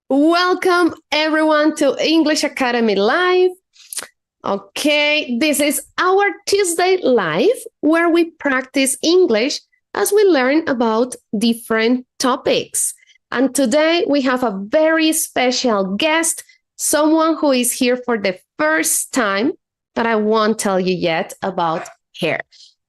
Welcome everyone to English Academy Live. Okay, this is our Tuesday Live where we practice English as we learn about different topics. And today we have a very special guest, someone who is here for the first time, but I won't tell you yet about her.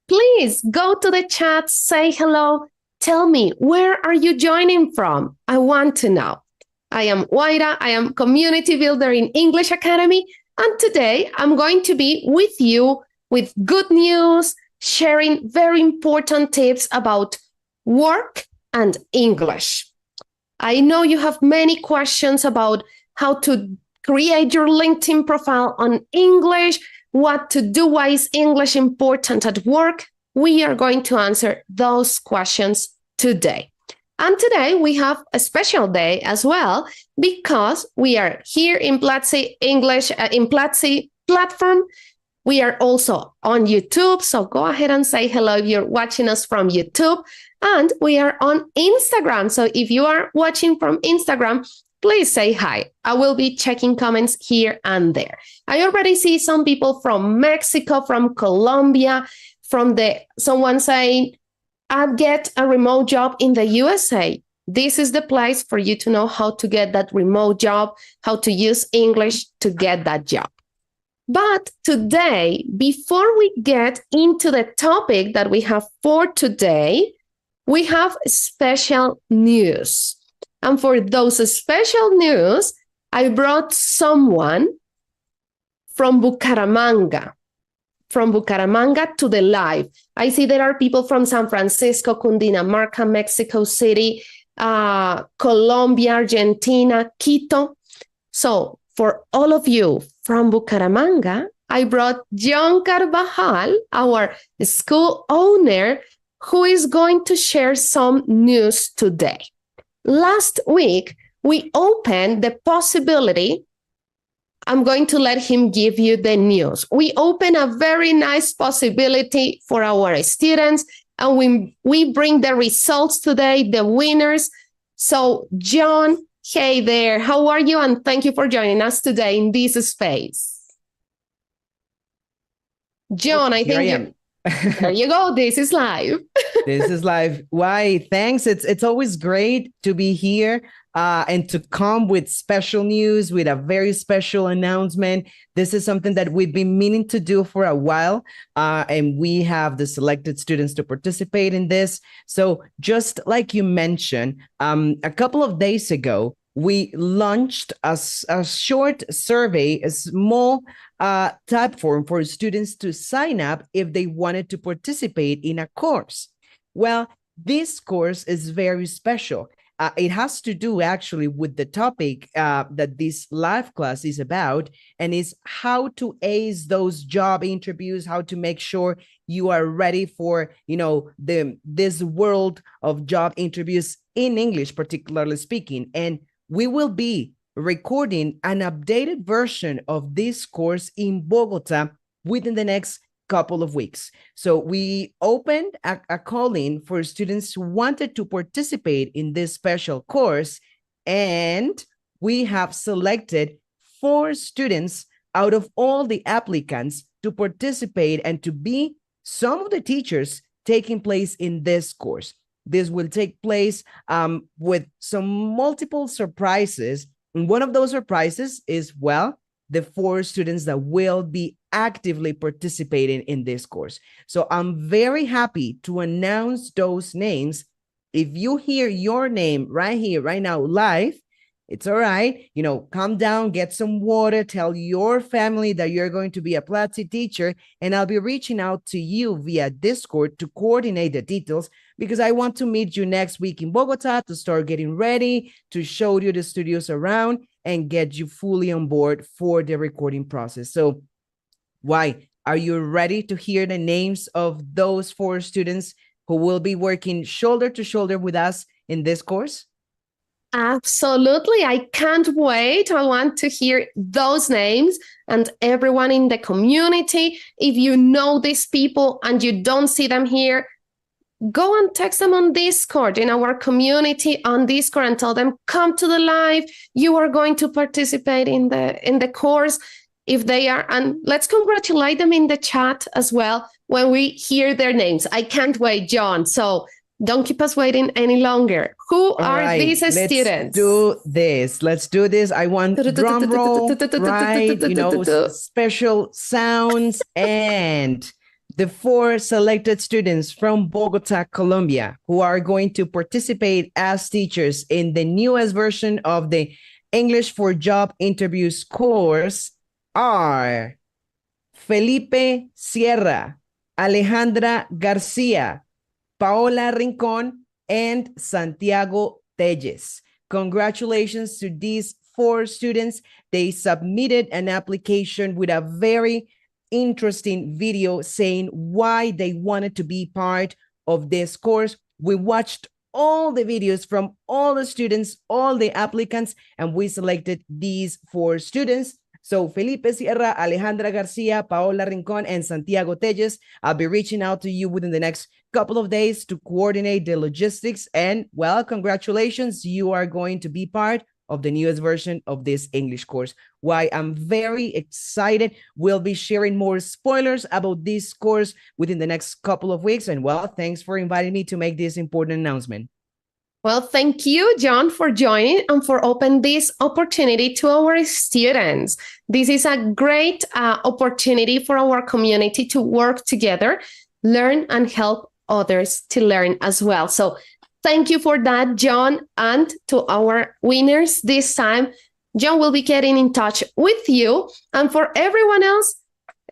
Please go to the chat, say hello, tell me, where are you joining from? I want to know. I am Waira. I am community builder in English Academy. And today I'm going to be with you with good news, sharing very important tips about work and English. I know you have many questions about how to create your LinkedIn profile on English, what to do, why is English important at work. We are going to answer those questions today. And today we have a special day as well because we are here in Platzi English, in Platzi platform. We are also on YouTube, so go ahead and say hello if you're watching us from YouTube. And we are on Instagram, so if you are watching from Instagram, please say hi. I will be checking comments here and there. I already see some people from Mexico, from Colombia, someone saying, I'd get a remote job in the USA. This is the place for you to know how to get that remote job, how to use English to get that job. But today, before we get into the topic that we have for today, we have special news. And for those special news, I brought someone from Bucaramanga to the live. I see there are people from San Francisco, Cundinamarca, Mexico City, Colombia, Argentina, Quito. So for all of you from Bucaramanga, I brought John Carvajal, our school owner, who is going to share some news today. Last week, we opened the possibility. I'm going to let him give you the news. We open a very nice possibility for our students, and we bring the results today, the winners. So, John, hey there, how are you? And thank you for joining us today in this space. John, I think there you go. This is live. This is live. Why? Thanks. It's always great to be here. And to come with special news, with a very special announcement. This is something that we've been meaning to do for a while, and we have the selected students to participate in this. So just like you mentioned, a couple of days ago, we launched a short survey, a small type form for students to sign up if they wanted to participate in a course. Well, this course is very special. It has to do actually with the topic that this live class is about, and is how to ace those job interviews, how to make sure you are ready for, this world of job interviews in English, particularly speaking. And we will be recording an updated version of this course in Bogota within the next couple of weeks. So we opened a call-in for students who wanted to participate in this special course, and we have selected 4 students out of all the applicants to participate and to be some of the teachers taking place in this course. This will take place with some multiple surprises. And one of those surprises is, the 4 students that will be actively participating in this course. So I'm very happy to announce those names. If you hear your name right here, right now, live, it's all right. Calm down, get some water, tell your family that you're going to be a Platzi teacher, and I'll be reaching out to you via Discord to coordinate the details, because I want to meet you next week in Bogota to start getting ready, to show you the studios around, and get you fully on board for the recording process. So, why? Are you ready to hear the names of those 4 students who will be working shoulder to shoulder with us in this course? Absolutely. I can't wait. I want to hear those names, and everyone in the community. If you know these people and you don't see them here, go and text them on Discord, in our community on Discord, and tell them, come to the live. You are going to participate in the course. If they are, and let's congratulate them in the chat as well when we hear their names. I can't wait, John. So don't keep us waiting any longer. Who are these students? Let's do this. I want drum roll, right? Special sounds. And the 4 selected students from Bogota, Colombia, who are going to participate as teachers in the newest version of the English for Job Interviews course are Felipe Sierra, Alejandra Garcia, Paola Rincon, and Santiago Telles. Congratulations to these 4 students. They submitted an application with a very interesting video saying why they wanted to be part of this course. We watched all the videos from all the students, all the applicants, and we selected these 4 students. So Felipe Sierra, Alejandra Garcia, Paola Rincon, and Santiago Telles. I'll be reaching out to you within the next couple of days to coordinate the logistics. And well, congratulations. You are going to be part of the newest version of this English course. Why I'm very excited. We'll be sharing more spoilers about this course within the next couple of weeks. And well, thanks for inviting me to make this important announcement. Well, thank you, John, for joining and for opening this opportunity to our students. This is a great opportunity for our community to work together, learn, and help others to learn as well. So thank you for that, John. And to our winners this time, John will be getting in touch with you. And for everyone else,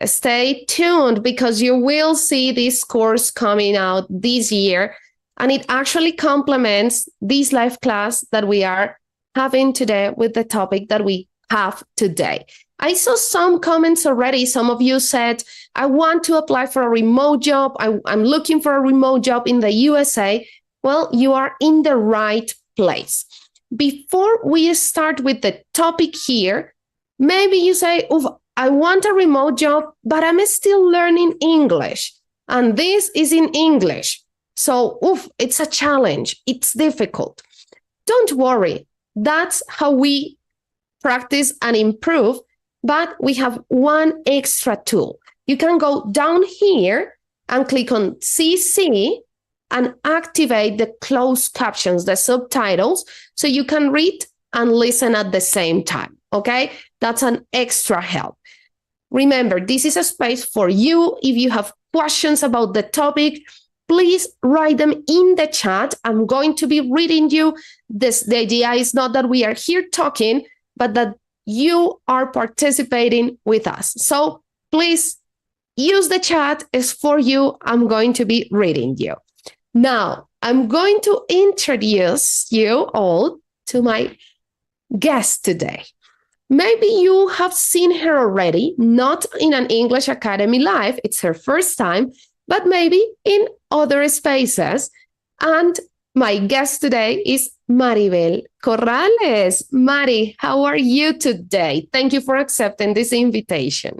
stay tuned because you will see this course coming out this year. And it actually complements this live class that we are having today with the topic that we have today. I saw some comments already. Some of you said, I want to apply for a remote job. I'm looking for a remote job in the USA. Well, you are in the right place. Before we start with the topic here, maybe you say, I want a remote job, but I'm still learning English. And this is in English. So, it's a challenge. It's difficult. Don't worry. That's how we practice and improve. But we have one extra tool. You can go down here and click on CC and activate the closed captions, the subtitles, so you can read and listen at the same time. Okay? That's an extra help. Remember, this is a space for you. If you have questions about the topic, please write them in the chat. I'm going to be reading you. The idea is not that we are here talking, but that you are participating with us. So please use the chat. It's for you. I'm going to be reading you. Now, I'm going to introduce you all to my guest today. Maybe you have seen her already, not in an English Academy Live. It's her first time, but maybe in other spaces. And my guest today is Maribel Corrales. Mari, how are you today? Thank you for accepting this invitation.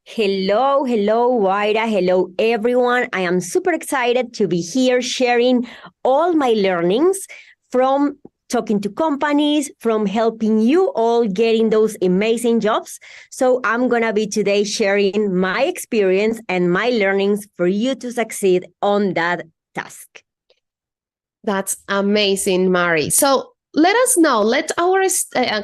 Hello, Waira. Hello, everyone. I am super excited to be here sharing all my learnings from talking to companies, from helping you all getting those amazing jobs. So I'm going to be today sharing my experience and my learnings for you to succeed on that task. That's amazing, Mari. So let us know, let our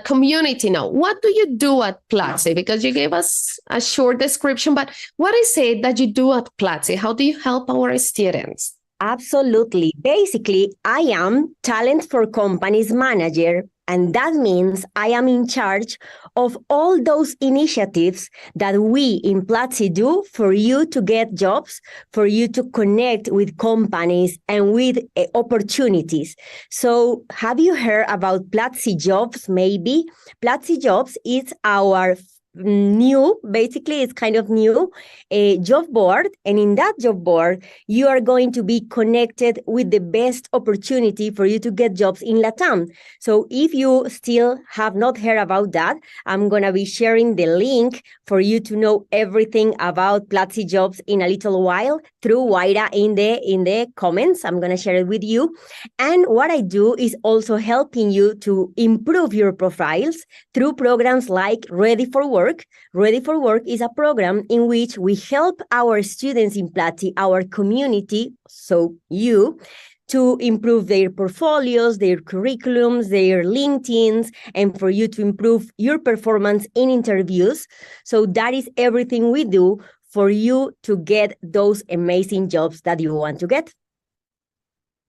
community know, what do you do at Platzi? Because you gave us a short description, but what is it that you do at Platzi? How do you help our students? Absolutely. Basically, I am Talent for Companies Manager, and that means I am in charge of all those initiatives that we in Platzi do for you to get jobs, for you to connect with companies and with opportunities. So have you heard about Platzi Jobs maybe? Platzi Jobs is our new, basically it's kind of new, a job board. And in that job board, you are going to be connected with the best opportunity for you to get jobs in Latam. So if you still have not heard about that, I'm going to be sharing the link for you to know everything about Platzi jobs in a little while through Waira in the comments. I'm going to share it with you. And what I do is also helping you to improve your profiles through programs like Ready for Work. Ready for Work is a program in which we help our students in Platzi, our community, so you, to improve their portfolios, their curriculums, their LinkedIns, and for you to improve your performance in interviews. So that is everything we do for you to get those amazing jobs that you want to get.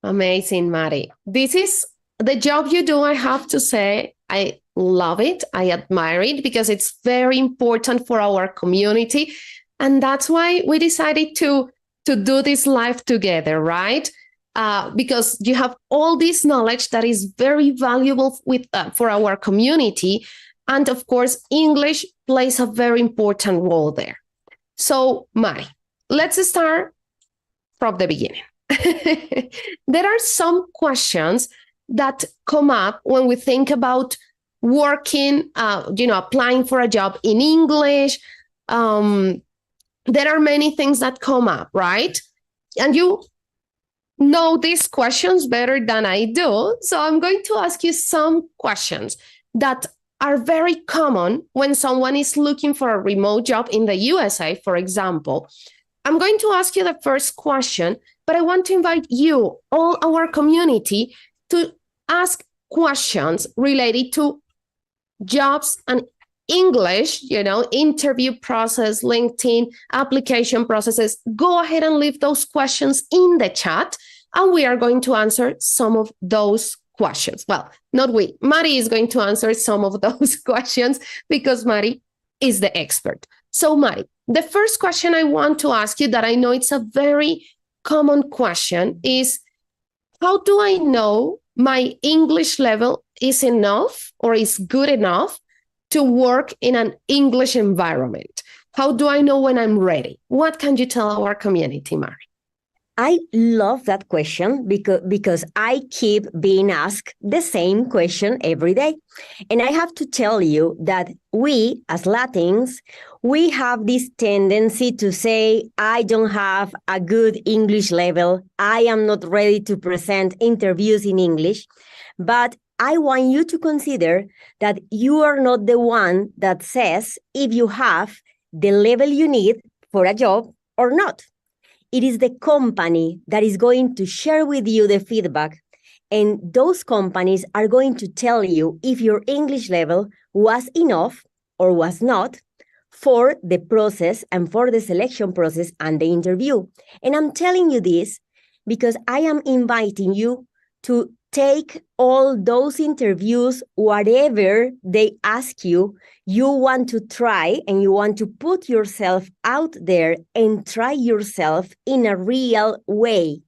Amazing, Mari. This is the job you do, I have to say. I love it. I admire it because it's very important for our community. And that's why we decided to do this live together, right? Because you have all this knowledge that is very valuable for our community. And of course, English plays a very important role there. So, Mari, let's start from the beginning. There are some questions that come up when we think about working, applying for a job in English. There are many things that come up, right? And you know these questions better than I do. So I'm going to ask you some questions that are very common when someone is looking for a remote job in the USA, for example. I'm going to ask you the first question, but I want to invite you, all our community, to ask questions related to jobs and English, interview process, LinkedIn, application processes. Go ahead and leave those questions in the chat, and we are going to answer some of those questions. Well, not we. Mari is going to answer some of those questions because Mari is the expert. So, Mari, the first question I want to ask you, that I know it's a very common question, is how do I know my English level is enough or is good enough to work in an English environment? How do I know when I'm ready? What can you tell our community, Mari? I love that question because I keep being asked the same question every day. And I have to tell you that we, as Latins, we have this tendency to say, I don't have a good English level. I am not ready to present interviews in English. But I want you to consider that you are not the one that says if you have the level you need for a job or not. It is the company that is going to share with you the feedback, and those companies are going to tell you if your English level was enough or was not for the process and for the selection process and the interview. And I'm telling you this because I am inviting you to take all those interviews, whatever they ask you, you want to try and you want to put yourself out there and try yourself in a real way.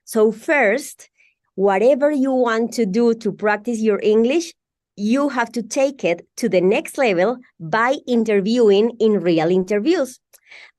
So first, whatever you want to do to practice your English, you have to take it to the next level by interviewing in real interviews.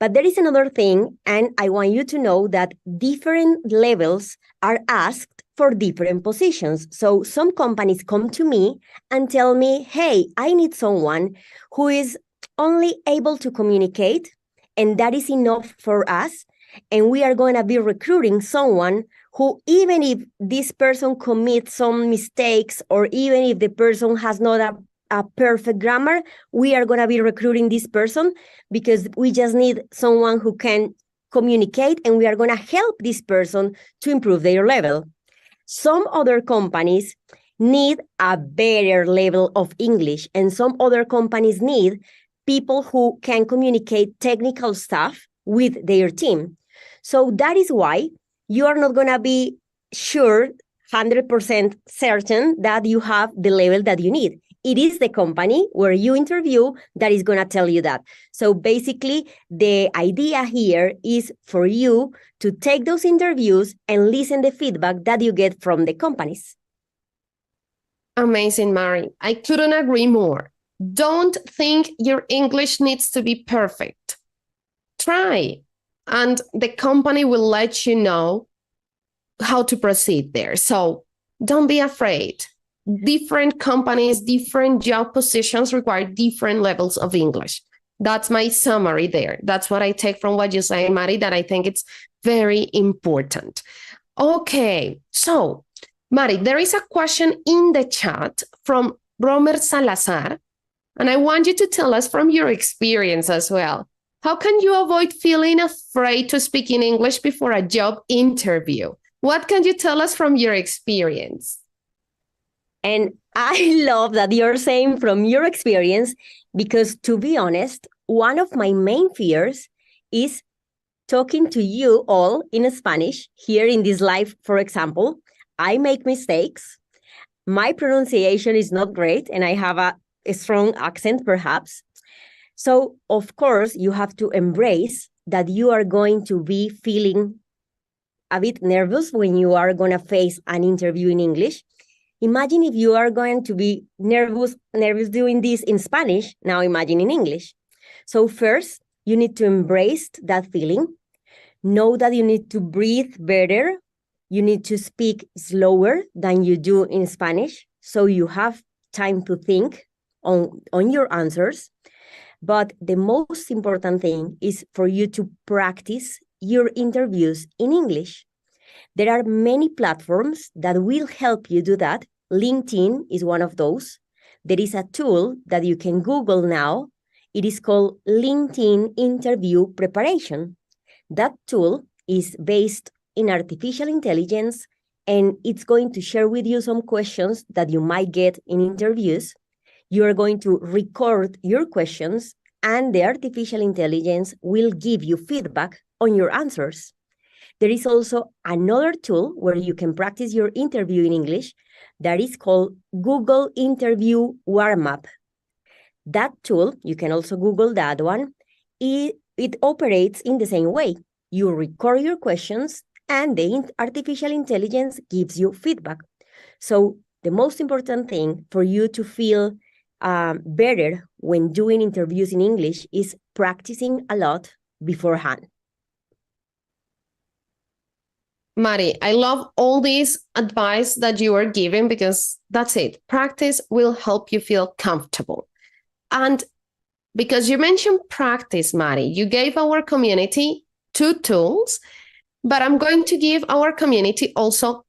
But there is another thing, and I want you to know that different levels are asked for different positions. So some companies come to me and tell me, hey, I need someone who is only able to communicate, and that is enough for us. And we are going to be recruiting someone who, even if this person commits some mistakes, or even if the person has not a perfect grammar, we are going to be recruiting this person because we just need someone who can communicate, and we are going to help this person to improve their level. Some other companies need a better level of English, and some other companies need people who can communicate technical stuff with their team. So that is why you are not going to be sure, 100% certain that you have the level that you need. It is the company where you interview that is going to tell you that. So basically, the idea here is for you to take those interviews and listen to the feedback that you get from the companies. Amazing, Mari. I couldn't agree more. Don't think your English needs to be perfect. Try, and the company will let you know how to proceed there. So don't be afraid. Different companies, different job positions require different levels of English. That's my summary there. That's what I take from what you say, Mari, that I think it's very important. Okay, so Mari, there is a question in the chat from Romer Salazar, and I want you to tell us from your experience as well. How can you avoid feeling afraid to speak in English before a job interview? What can you tell us from your experience? And I love that you're saying from your experience, because to be honest, one of my main fears is talking to you all in Spanish here in this live, for example. I make mistakes. My pronunciation is not great, and I have a strong accent, perhaps. So, of course, you have to embrace that you are going to be feeling a bit nervous when you are going to face an interview in English. Imagine if you are going to be nervous doing this in Spanish. Now imagine in English. So first, you need to embrace that feeling. Know that you need to breathe better. You need to speak slower than you do in Spanish, so you have time to think on your answers. But the most important thing is for you to practice your interviews in English. There are many platforms that will help you do that. LinkedIn is one of those. There is a tool that you can Google now. It is called LinkedIn Interview Preparation. That tool is based in artificial intelligence, and it's going to share with you some questions that you might get in interviews. You are going to record your questions, and the artificial intelligence will give you feedback on your answers. There is also another tool where you can practice your interview in English that is called Google Interview Warm-Up. That tool, you can also Google that one. It operates in the same way. You record your questions, and the artificial intelligence gives you feedback. So the most important thing for you to feel better when doing interviews in English is practicing a lot beforehand. Mari, I love all this advice that you are giving, because that's it. Practice will help you feel comfortable. And because you mentioned practice, Mari, you gave our community 2 tools, but I'm going to give our community also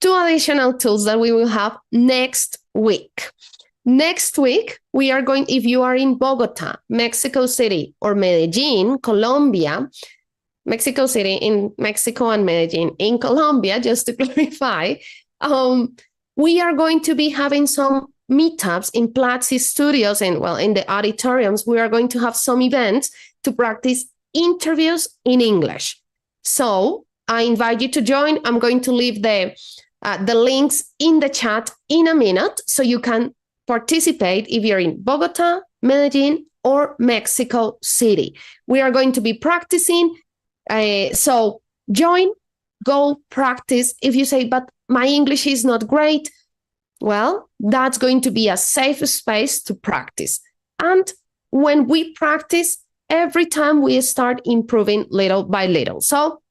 2 additional tools that we will have next week. Next week, we are going, if you are in Bogota, Mexico City, or Medellin, Colombia, Mexico City in Mexico and Medellin in Colombia, just to clarify, we are going to be having some meetups in Platzi studios, and well, in the auditoriums. We are going to have some events to practice interviews in English. So I invite you to join. I'm going to leave the links in the chat in a minute, so you can participate if you're in Bogota, Medellin, or Mexico City. We are going to be practicing. So join, go practice. If you say, but my English is not great, well, that's going to be a safe space to practice. And when we practice, every time we start improving little by little. So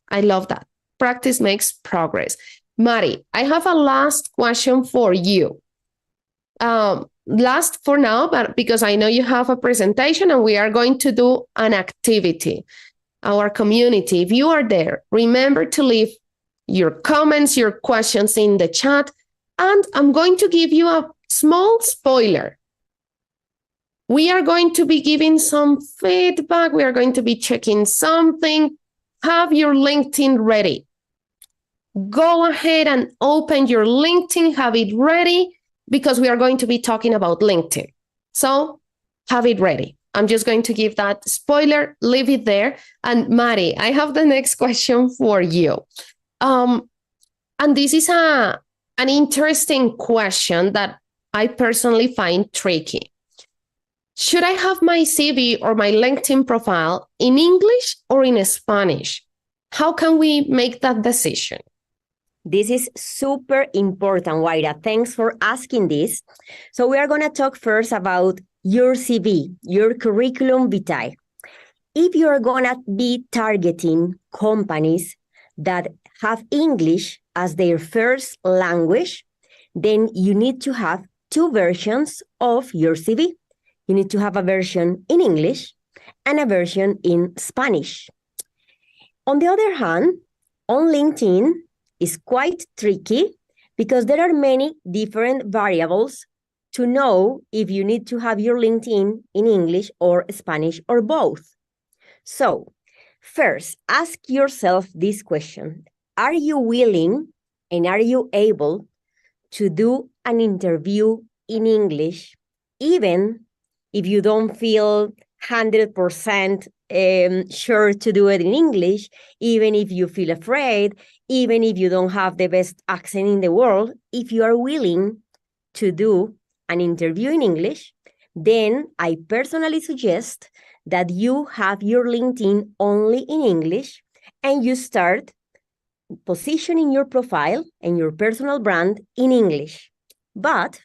I love that. Practice makes progress. Mari, I have a last question for you. Last for now, but because I know you have a presentation and we are going to do an activity. Our community, if you are there, remember to leave your comments, your questions in the chat, and I'm going to give you a small spoiler. We are going to be giving some feedback. We are going to be checking something. Have your LinkedIn ready. Go ahead and open your LinkedIn, have it ready, because we are going to be talking about LinkedIn. So have it ready. I'm just going to give that spoiler, leave it there. And Mari, I have the next question for you. And this is an interesting question that I personally find tricky. Should I have my CV or my LinkedIn profile in English or in Spanish? How can we make that decision? This is super important, Waira. Thanks for asking this. So we are going to talk first about your CV, your curriculum vitae. If you're going to be targeting companies that have English as their first language, then you need to have two versions of your CV. You need to have a version in English and a version in Spanish. On the other hand, on LinkedIn is quite tricky because there are many different variables to know if you need to have your LinkedIn in English or Spanish or both. So, first, ask yourself this question. Are you willing and are you able to do an interview in English, even if you don't feel 100% sure to do it in English, even if you feel afraid, even if you don't have the best accent in the world? If you are willing to do an interview in English, then I personally suggest that you have your LinkedIn only in English and you start positioning your profile and your personal brand in English. But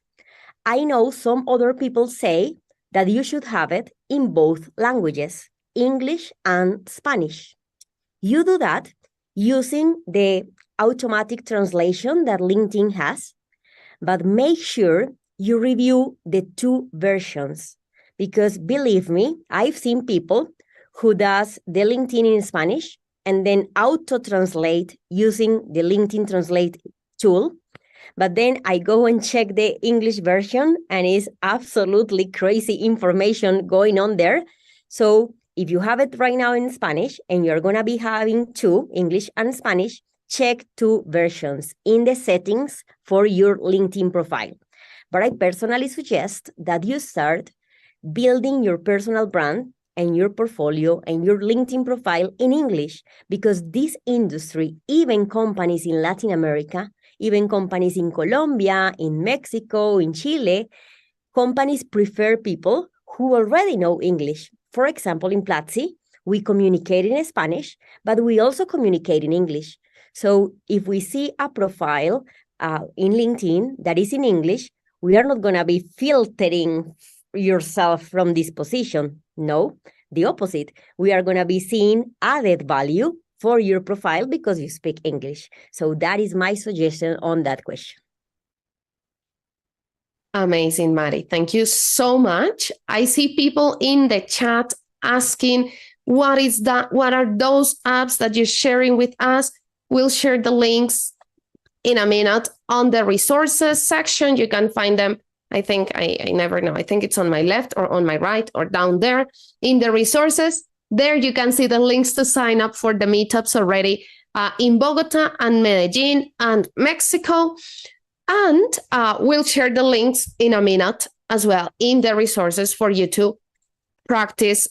I know some other people say that you should have it in both languages, English and Spanish. You do that using the automatic translation that LinkedIn has, but make sure you review the two versions, because believe me, I've seen people who does the LinkedIn in Spanish and then auto-translate using the LinkedIn Translate tool. But then I go and check the English version and it's absolutely crazy information going on there. So if you have it right now in Spanish and you're going to be having two, English and Spanish, check two versions in the settings for your LinkedIn profile. But I personally suggest that you start building your personal brand and your portfolio and your LinkedIn profile in English, because this industry, even companies in Latin America, even companies in Colombia, in Mexico, in Chile, companies prefer people who already know English. For example, in Platzi, we communicate in Spanish, but we also communicate in English. So if we see a profile in LinkedIn that is in English, we are not going to be filtering yourself from this position. No, the opposite. We are going to be seeing added value for your profile because you speak English. So that is my suggestion on that question. Amazing, Mari. Thank you so much. I see people in the chat asking, what is that? What are those apps that you're sharing with us? We'll share the links in a minute on the resources section. You can find them. I think I never know. I think it's on my left or on my right or down there in the resources. There you can see the links to sign up for the meetups already in Bogota and Medellin and Mexico. And we'll share the links in a minute as well in the resources for you to practice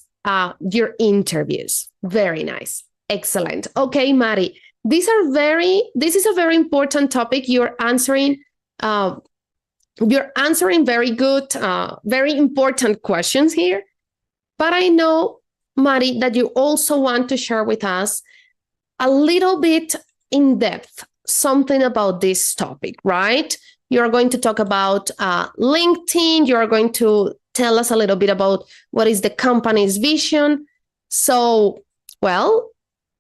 your interviews. Very nice. Excellent. Okay, Mari, this is a very important topic. You're answering very good, very important questions here. But I know, Mari, that you also want to share with us a little bit in depth something about this topic, right? You're going to talk about LinkedIn. You're going to tell us a little bit about what is the company's vision. So, well,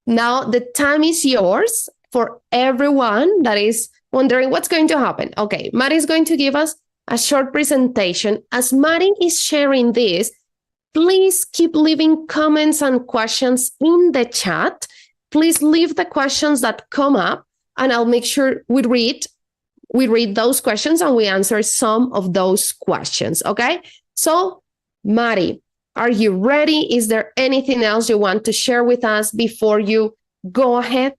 now the time is yours for everyone that is wondering what's going to happen. Okay, Mari is going to give us a short presentation. As Mari is sharing this, please keep leaving comments and questions in the chat. Please leave the questions that come up, and I'll make sure we read those questions and we answer some of those questions, okay? So, Mari, are you ready? Is there anything else you want to share with us before you go ahead?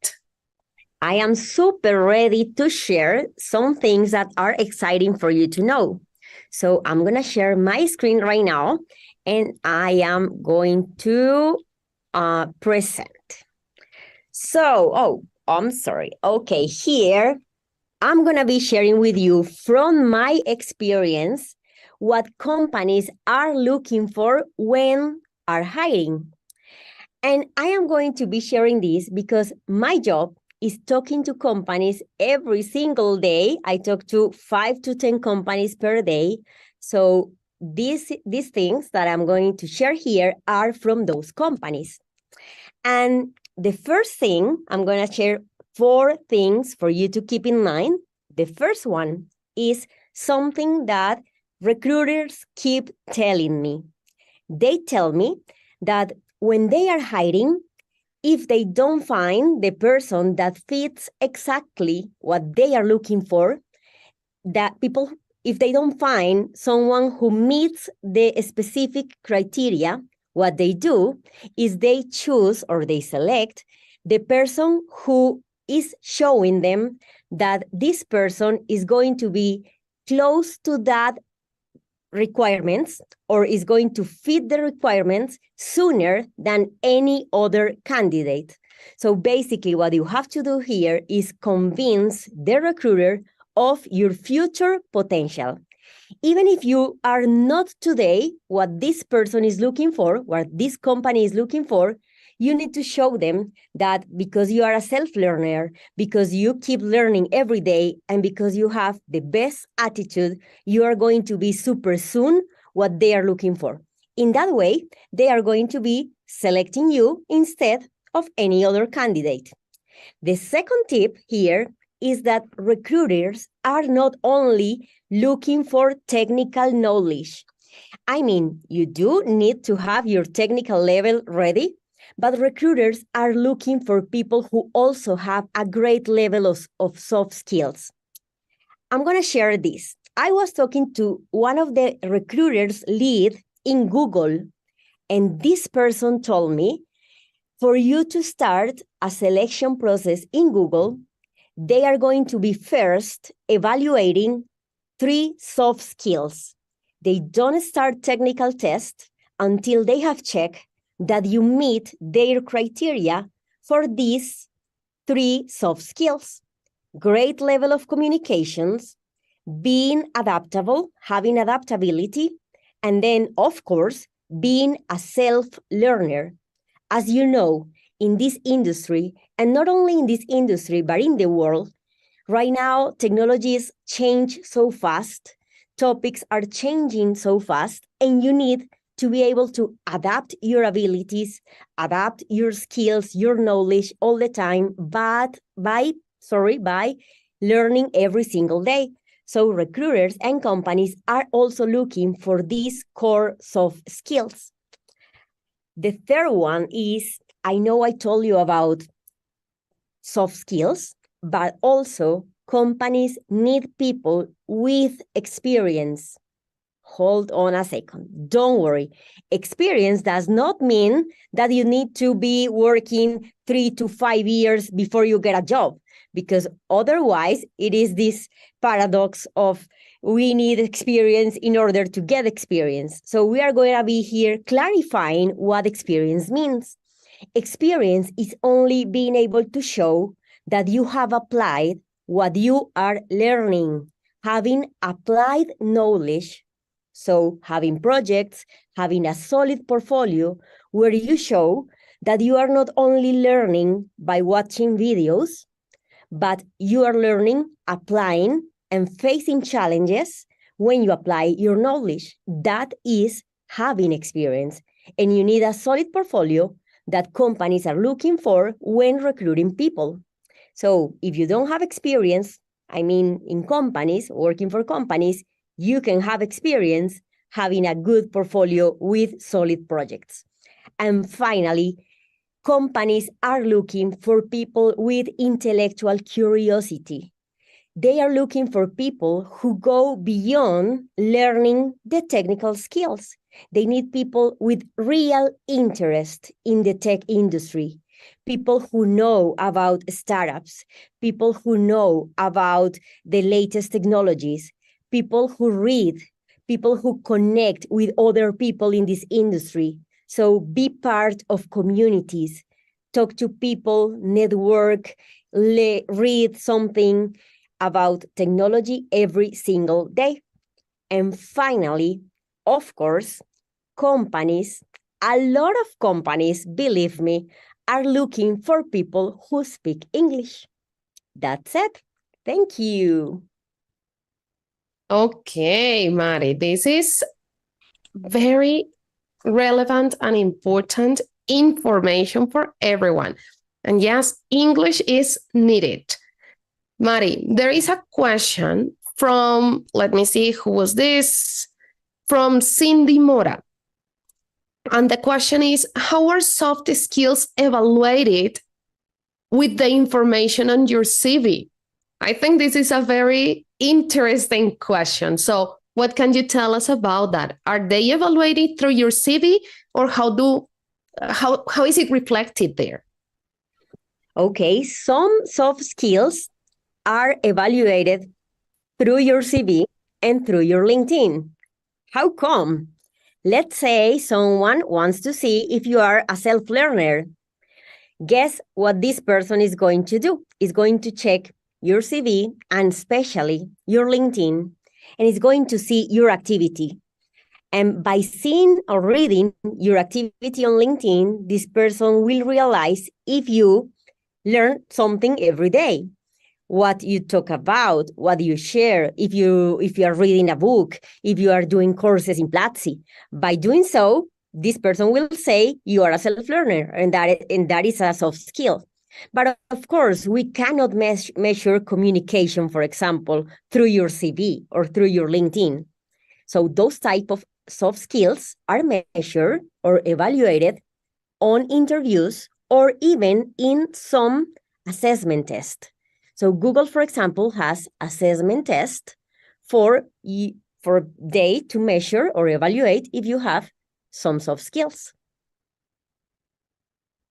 I am super ready to share some things that are exciting for you to know. So I'm going to share my screen right now, and I am going to present. So, I'm sorry. Okay, here I'm going to be sharing with you from my experience what companies are looking for when are hiring. And I am going to be sharing this because my job is talking to companies every single day. I talk to 5 to 10 companies per day. So these things that I'm going to share here are from those companies. And the first thing, I'm going to share 4 things for you to keep in mind. The first one is something that recruiters keep telling me. They tell me that when they are hiring, if they don't find the person that fits exactly what they are looking for, that people, if they don't find someone who meets the specific criteria, what they do is they choose or they select the person who is showing them that this person is going to be close to that requirements or is going to fit the requirements sooner than any other candidate. So basically what you have to do here is convince the recruiter of your future potential. Even if you are not today what this person is looking for, what this company is looking for, you need to show them that because you are a self-learner, because you keep learning every day, and because you have the best attitude, you are going to be super soon what they are looking for. In that way, they are going to be selecting you instead of any other candidate. The second tip here is that recruiters are not only looking for technical knowledge. I mean, you do need to have your technical level ready, but recruiters are looking for people who also have a great level of soft skills. I'm going to share this. I was talking to one of the recruiters lead in Google, and this person told me, for you to start a selection process in Google, they are going to be first evaluating 3 soft skills. They don't start technical tests until they have checked that you meet their criteria for these 3 soft skills. Great level of communications, being adaptable, having adaptability, and then, of course, being a self-learner. As you know, in this industry, and not only in this industry, but in the world, right now, technologies change so fast, topics are changing so fast, and you need to be able to adapt your abilities, adapt your skills, your knowledge all the time, but by learning every single day. So recruiters and companies are also looking for these core soft skills. The third one is, I know I told you about soft skills, but also companies need people with experience. Hold on a second. Don't worry. Experience does not mean that you need to be working 3 to 5 years before you get a job, because otherwise it is this paradox of we need experience in order to get experience. So we are going to be here clarifying what experience means. Experience is only being able to show that you have applied what you are learning, having applied knowledge. So having projects, having a solid portfolio where you show that you are not only learning by watching videos, but you are learning, applying, and facing challenges when you apply your knowledge. That is having experience. And you need a solid portfolio that companies are looking for when recruiting people. So if you don't have experience, I mean, in companies, working for companies, you can have experience having a good portfolio with solid projects. And finally, companies are looking for people with intellectual curiosity. They are looking for people who go beyond learning the technical skills. They need people with real interest in the tech industry, people who know about startups, people who know about the latest technologies, people who read, people who connect with other people in this industry. So be part of communities, talk to people, network, read something about technology every single day. And finally, of course, companies, a lot of companies, believe me, are looking for people who speak English. That's it. Thank you. Okay, Mari, this is very relevant and important information for everyone. And yes, English is needed. Mari, there is a question from, let me see, who was this? From Cindy Mora. And the question is, how are soft skills evaluated with the information on your CV? I think this is a very interesting question. So what can you tell us about that? Are they evaluated through your CV, or how is it reflected there? Okay, some soft skills are evaluated through your CV and through your LinkedIn. How come? Let's say someone wants to see if you are a self-learner. Guess what this person is going to do? Is going to check your CV and especially your LinkedIn, and is going to see your activity. And by seeing or reading your activity on LinkedIn, this person will realize if you learn something every day, what you talk about, what you share, if you are reading a book, if you are doing courses in Platzi. By doing so, this person will say you are a self-learner, and that is a soft skill. But of course, we cannot measure communication, for example, through your CV or through your LinkedIn. So those type of soft skills are measured or evaluated on interviews or even in some assessment test. So Google, for example, has assessment test for they to measure or evaluate if you have some soft skills.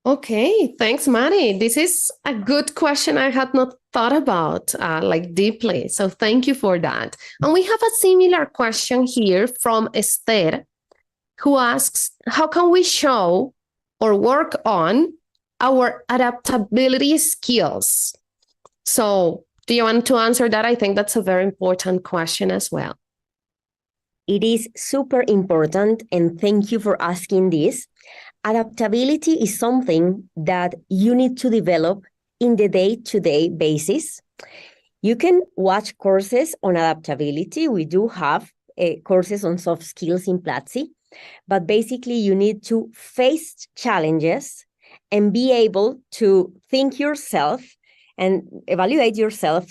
Okay, thanks, Mari. This is a good question I had not thought about like deeply. So thank you for that. And we have a similar question here from Esther, who asks, how can we show or work on our adaptability skills? So do you want to answer that? I think that's a very important question as well. It is super important, and thank you for asking this. Adaptability is something that you need to develop in the day-to-day basis. You can watch courses on adaptability. We do have courses on soft skills in Platzi, but basically you need to face challenges and be able to think yourself and evaluate yourself,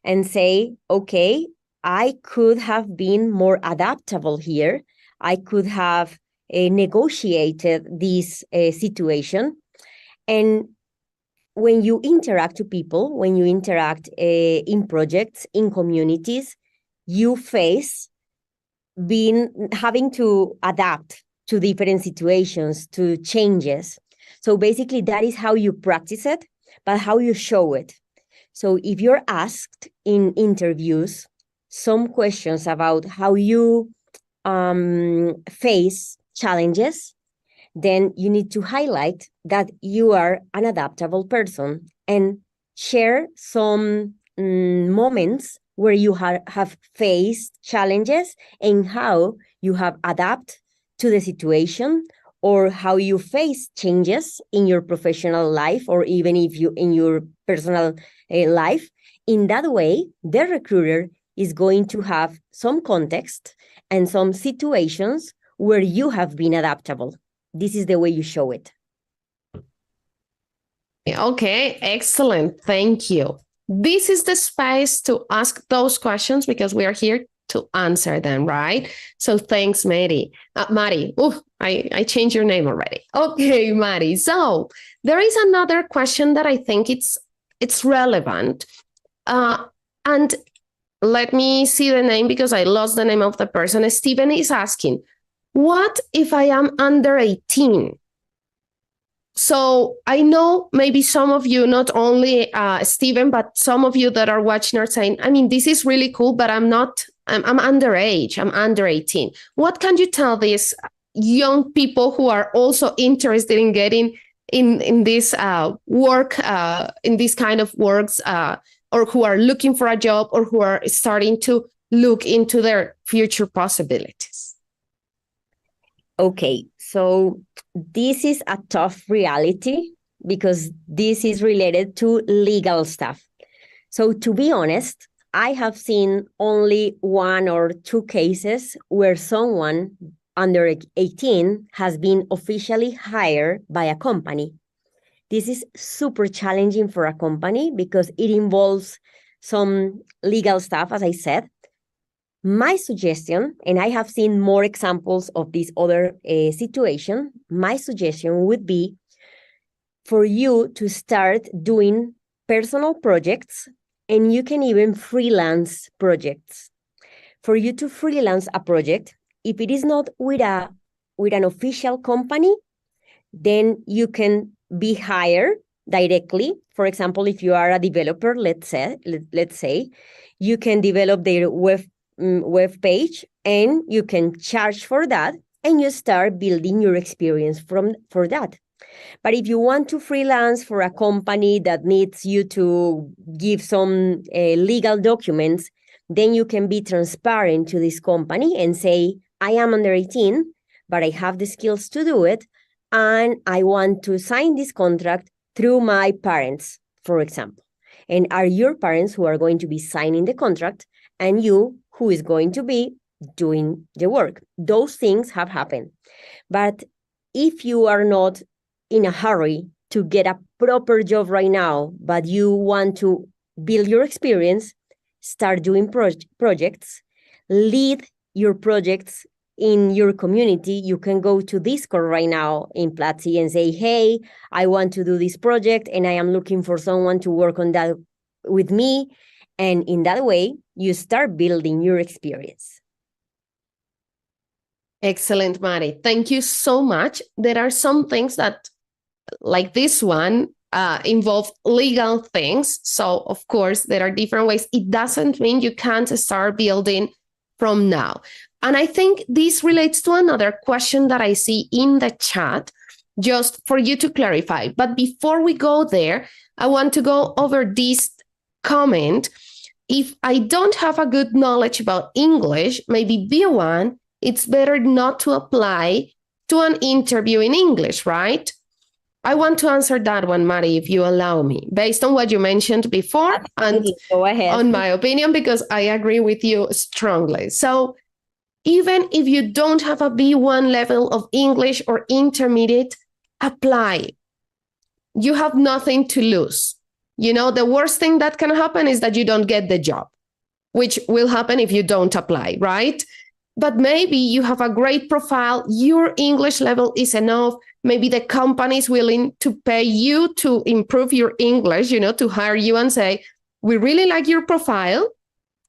and say, okay, I could have been more adaptable here. I could have negotiated this situation. And when you interact to people, when you interact in projects, in communities, you face having to adapt to different situations, to changes. So basically that is how you practice it, but how you show it. So if you're asked in interviews some questions about how you face challenges, then you need to highlight that you are an adaptable person and share some moments where you have faced challenges and how you have adapted to the situation, or how you face changes in your professional life, or even if you in your personal life. In that way, the recruiter is going to have some context and some situations where you have been adaptable. This is the way you show it. Okay, excellent. Thank you. This is the space to ask those questions because we are here to answer them, right? So thanks, Mari. Mari, I changed your name already. Okay, Mari. So there is another question that I think it's relevant. And let me see the name because I lost the name of the person. Steven is asking, what if I am under 18? So I know maybe some of you, not only Steven, but some of you that are watching are saying, I mean, this is really cool, but I'm underage. I'm under 18. What can you tell these young people who are also interested in getting in this work, in this kind of works, or who are looking for a job, or who are starting to look into their future possibilities? Okay, so this is a tough reality because this is related to legal stuff. So to be honest, I have seen only 1 or 2 cases where someone under 18 has been officially hired by a company. This is super challenging for a company because it involves some legal stuff, as I said. My suggestion, and I have seen more examples of this other situation, my suggestion would be for you to start doing personal projects, and you can even freelance projects. For you to freelance a project, if it is not with an official company, then you can be hired directly. For example, if you are a developer, let's say, you can develop their web page, and you can charge for that, and you start building your experience for that. But if you want to freelance for a company that needs you to give some legal documents, then you can be transparent to this company and say, I am under 18, but I have the skills to do it, and I want to sign this contract through my parents, for example. And are your parents who are going to be signing the contract, and you who is going to be doing the work. Those things have happened. But if you are not in a hurry to get a proper job right now, but you want to build your experience, start doing projects, lead your projects in your community. You can go to Discord right now in Platzi and say, hey, I want to do this project and I am looking for someone to work on that with me. And in that way, you start building your experience. Excellent, Mari. Thank you so much. There are some things that, like this one, involve legal things. So, of course, there are different ways. It doesn't mean you can't start building from now. And I think this relates to another question that I see in the chat, just for you to clarify. But before we go there, I want to go over this comment. If I don't have a good knowledge about English, maybe B1, it's better not to apply to an interview in English, right? I want to answer that one, Mari, if you allow me, based on what you mentioned before. Absolutely. And go ahead. On my opinion, because I agree with you strongly. So even if you don't have a B1 level of English or intermediate, apply. You have nothing to lose. You know, the worst thing that can happen is that you don't get the job, which will happen if you don't apply, right? But maybe you have a great profile, your English level is enough. Maybe the company is willing to pay you to improve your English, you know, to hire you and say, we really like your profile.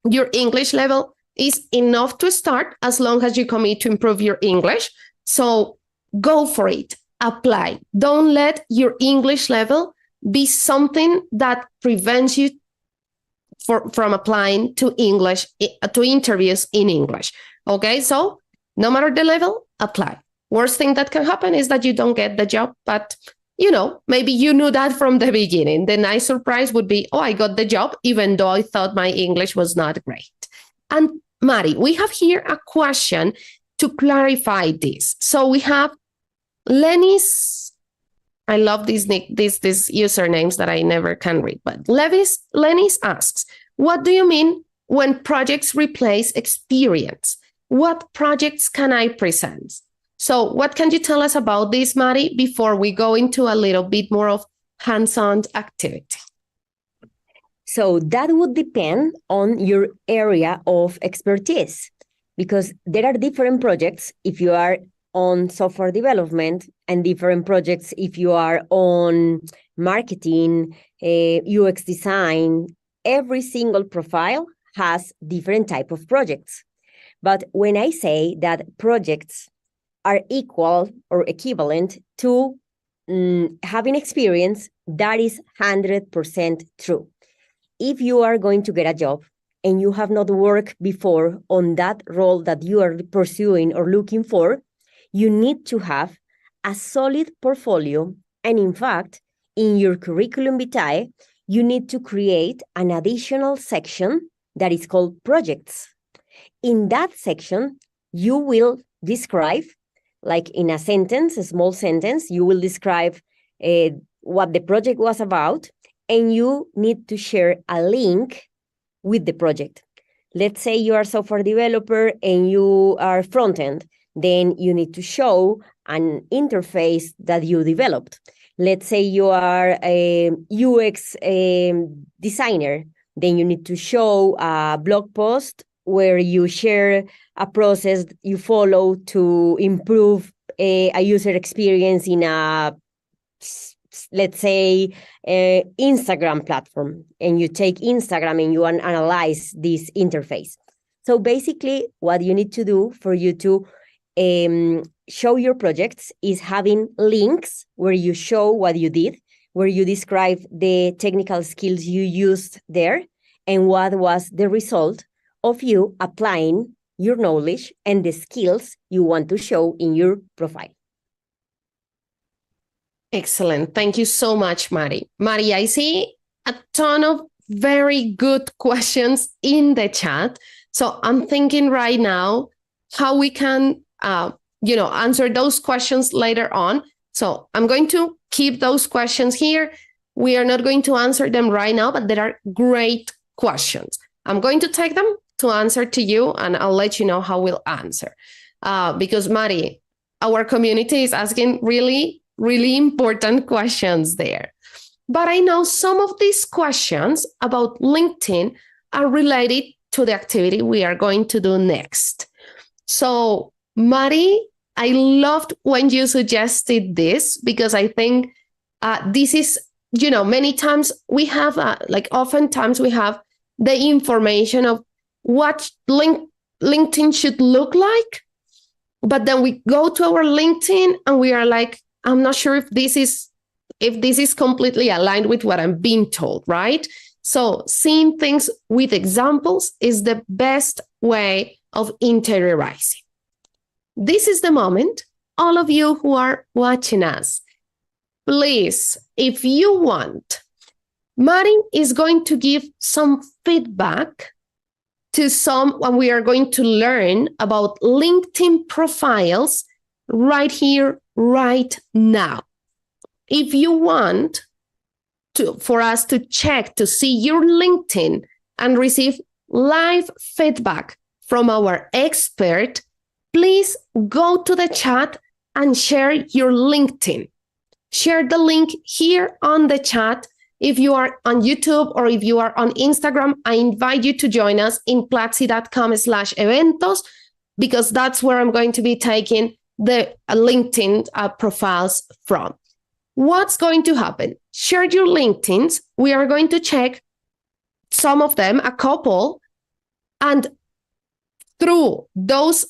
Your English level is enough to start as long as you commit to improve your English. So go for it, apply. Don't let your English level be something that prevents you from applying to English, to interviews in English. Okay, so no matter the level, apply. Worst thing that can happen is that you don't get the job, but you know, maybe you knew that from the beginning. The nice surprise would be, oh, I got the job, even though I thought my English was not great. And Mari, we have here a question to clarify this. So we have Lenny's, I love these usernames that I never can read, but Lenny's asks, what do you mean when projects replace experience? What projects can I present? So what can you tell us about this, Mari, before we go into a little bit more of hands-on activity? So that would depend on your area of expertise, because there are different projects if you are on software development and different projects if you are on marketing, UX design. Every single profile has different type of projects. But when I say that projects are equal or equivalent to having experience, that is 100% true. If you are going to get a job and you have not worked before on that role that you are pursuing or looking for, you need to have a solid portfolio. And in fact, in your curriculum vitae, you need to create an additional section that is called projects. In that section, you will describe, like in a sentence, a small sentence, you will describe what the project was about, and you need to share a link with the project. Let's say you are a software developer and you are front-end, then you need to show an interface that you developed. Let's say you are a UX designer, then you need to show a blog post where you share a process you follow to improve a user experience in a, let's say, Instagram platform, and you take Instagram and you analyze this interface. So basically, what you need to do for you to show your projects is having links where you show what you did, where you describe the technical skills you used there, and what was the result of you applying your knowledge and the skills you want to show in your profile. Excellent. Thank you so much, Mari. Mari, I see a ton of very good questions in the chat. So I'm thinking right now how we can, answer those questions later on. So I'm going to keep those questions here. We are not going to answer them right now, but there are great questions. I'm going to take them to answer to you, and I'll let you know how we'll answer. Because Mari, our community is asking really, really important questions there. But I know some of these questions about LinkedIn are related to the activity we are going to do next. So, Mari, I loved when you suggested this, because I think this is, many times we have, oftentimes we have the information of what LinkedIn should look like. But then we go to our LinkedIn and we are like, I'm not sure if this is completely aligned with what I'm being told, right? So seeing things with examples is the best way of interiorizing. This is the moment, all of you who are watching us, please, if you want, Mari is going to give some feedback to when we are going to learn about LinkedIn profiles right here, right now. If you want for us to check to see your LinkedIn and receive live feedback from our expert, please go to the chat and share your LinkedIn. Share the link here on the chat. If you are on YouTube or if you are on Instagram, I invite you to join us in platzi.com/eventos, because that's where I'm going to be taking the LinkedIn profiles from. What's going to happen? Share your LinkedIns. We are going to check some of them, a couple, and through those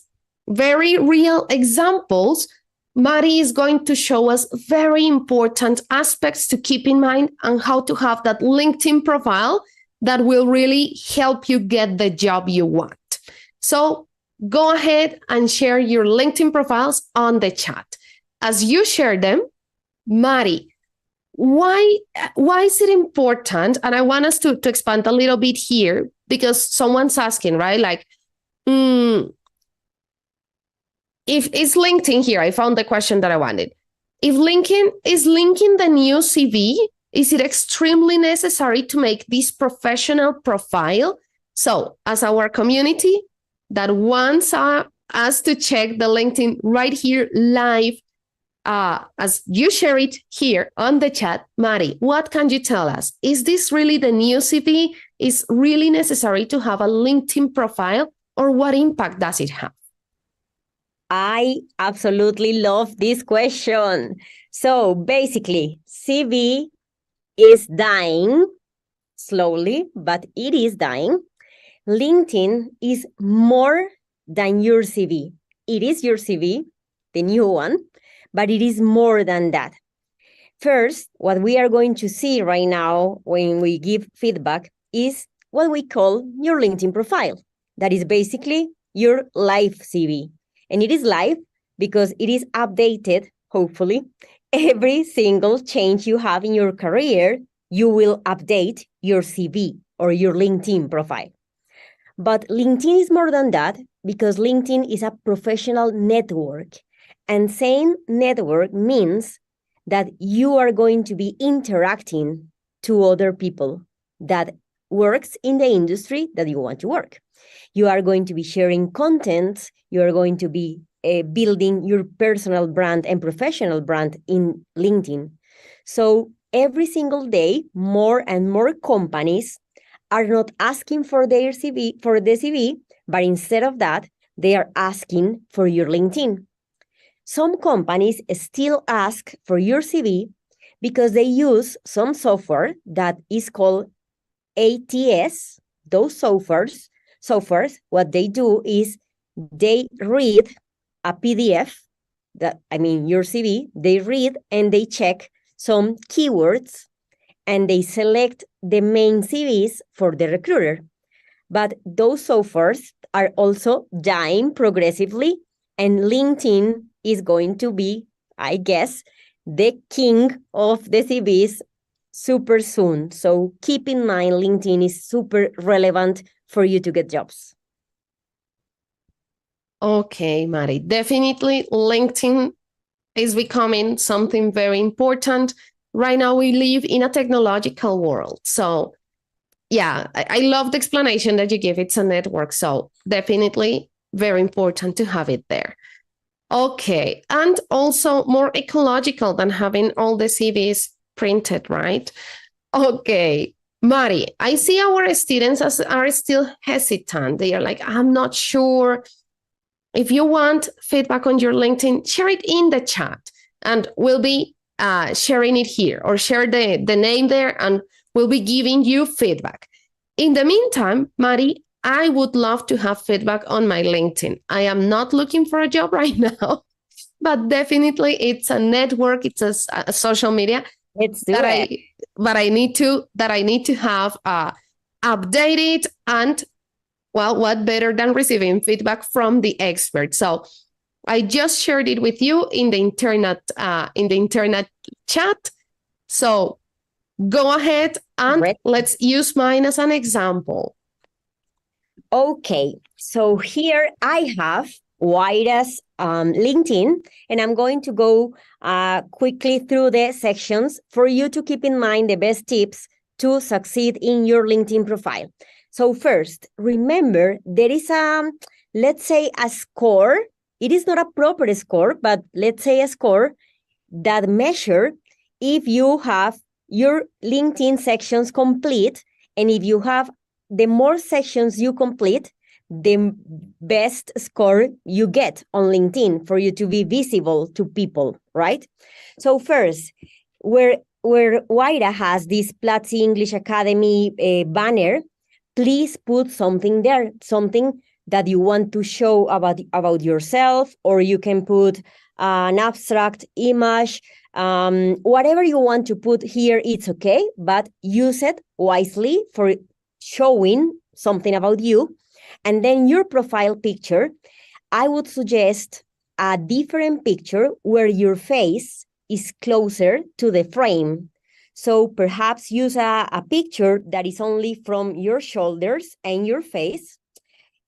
very real examples, Mari is going to show us very important aspects to keep in mind and how to have that LinkedIn profile that will really help you get the job you want. So go ahead and share your LinkedIn profiles on the chat. As you share them, Mari, why is it important? And I want us to expand a little bit here, because someone's asking, right? Like, if it's LinkedIn here, I found the question that I wanted. If LinkedIn is linking the new CV, is it extremely necessary to make this professional profile? So as our community that wants us to check the LinkedIn right here live, as you share it here on the chat, Mari, what can you tell us? Is this really the new CV? Is really necessary to have a LinkedIn profile, or what impact does it have? I absolutely love this question. So basically, CV is dying slowly, but it is dying. LinkedIn is more than your CV. It is your CV, the new one, but it is more than that. First, what we are going to see right now when we give feedback is what we call your LinkedIn profile. That is basically your live CV. And it is live because it is updated, hopefully. Every single change you have in your career, you will update your CV or your LinkedIn profile. But LinkedIn is more than that, because LinkedIn is a professional network. And saying network means that you are going to be interacting to other people that works in the industry that you want to work. You are going to be sharing content. You are going to be building your personal brand and professional brand in LinkedIn. So every single day, more and more companies are not asking for their CV, for the CV, but instead of that, they are asking for your LinkedIn. Some companies still ask for your CV because they use some software that is called ATS. Those softwares, what they do is they read a PDF, your CV, they read and they check some keywords and they select the main CVs for the recruiter. But those softwares are also dying progressively, and LinkedIn is going to be, I guess, the king of the CVs super soon. So keep in mind, LinkedIn is super relevant for you to get jobs. Okay, Mari, definitely LinkedIn is becoming something very important. Right now, we live in a technological world. So, yeah, I love the explanation that you give. It's a network. So, definitely very important to have it there. Okay. And also more ecological than having all the CVs printed, right? Okay. Mari, I see our students are still hesitant. They are like, I'm not sure. If you want feedback on your LinkedIn, share it in the chat and we'll be sharing it here, or share the name there and we'll be giving you feedback. In the meantime, Mari, I would love to have feedback on my LinkedIn. I am not looking for a job right now, but definitely it's a network, it's a social media Let's do it. I need to have updated. And well, what better than receiving feedback from the expert? So I just shared it with you in the internet chat. So go ahead and let's use mine as an example. Okay, so here I have Waira's LinkedIn, and I'm going to go quickly through the sections for you to keep in mind the best tips to succeed in your LinkedIn profile. So first, remember, there is let's say a score. It is not a proper score, but let's say a score that measure if you have your LinkedIn sections complete, and if you have the more sections you complete, the best score you get on LinkedIn for you to be visible to people, right? So first, where Waira has this Platzi English Academy banner, please put something there, something that you want to show about yourself, or you can put an abstract image, whatever you want to put here, it's okay, but use it wisely for showing something about you. And then your profile picture, I would suggest a different picture where your face is closer to the frame. So perhaps use a picture that is only from your shoulders and your face.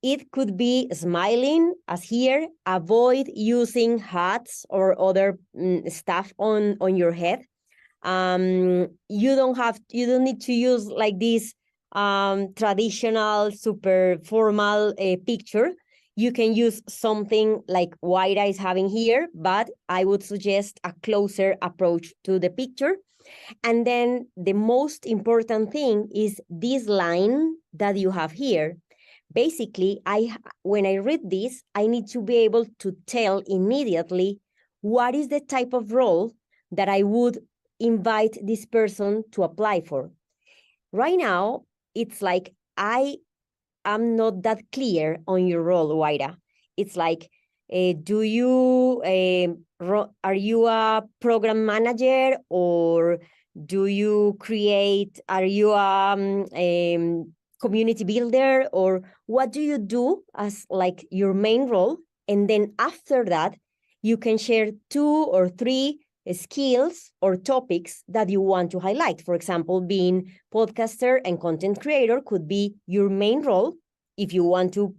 It could be smiling, as here. Avoid using hats or other stuff on your head. You don't need to use like this traditional, super formal picture. You can use something like Waira is having here, but I would suggest a closer approach to the picture. And then the most important thing is this line that you have here. Basically, when I read this, I need to be able to tell immediately what is the type of role that I would invite this person to apply for. Right now, it's like I am not that clear on your role, Waira. It's like, are you a program manager, or are you a community builder, or what do you do as like your main role? And then after that, you can share 2 or 3 skills or topics that you want to highlight. For example, being podcaster and content creator could be your main role if you want to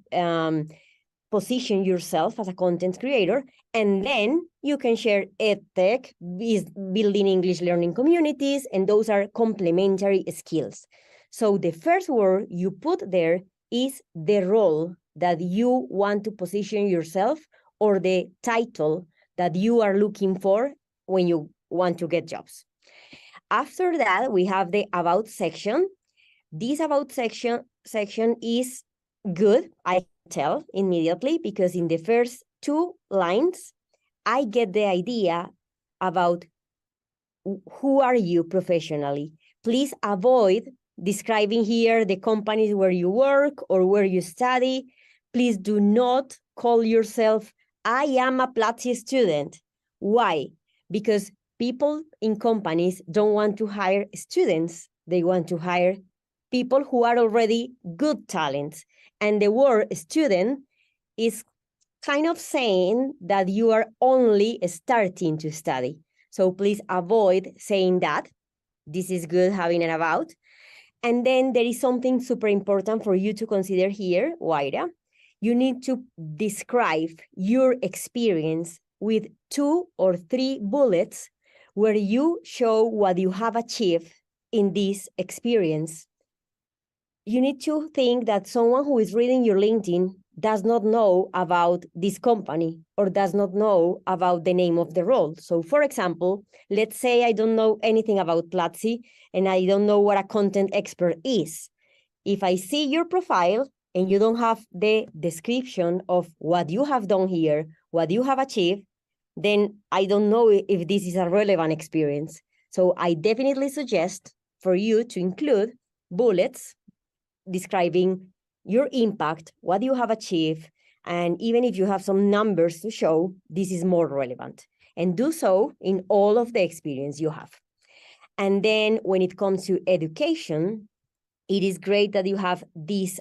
position yourself as a content creator, and then you can share edtech, building English learning communities, and those are complementary skills. So the first word you put there is the role that you want to position yourself or the title that you are looking for when you want to get jobs. After that, we have the about section. This about section is good, I tell immediately, because in the first 2 lines, I get the idea about who are you professionally. Please avoid describing here the companies where you work or where you study. Please do not call yourself, I am a Platzi student. Why? Because people in companies don't want to hire students. They want to hire people who are already good talents. And the word student is kind of saying that you are only starting to study. So please avoid saying that. This is good having it about. And then there is something super important for you to consider here, Waira. You need to describe your experience with 2 or 3 bullets where you show what you have achieved in this experience. You need to think that someone who is reading your LinkedIn does not know about this company or does not know about the name of the role. So for example, let's say I don't know anything about Platzi and I don't know what a content expert is. If I see your profile and you don't have the description of what you have done here, what you have achieved, then I don't know if this is a relevant experience. So I definitely suggest for you to include bullets describing your impact, what you have achieved, and even if you have some numbers to show, this is more relevant. And do so in all of the experience you have. And then when it comes to education, it is great that you have this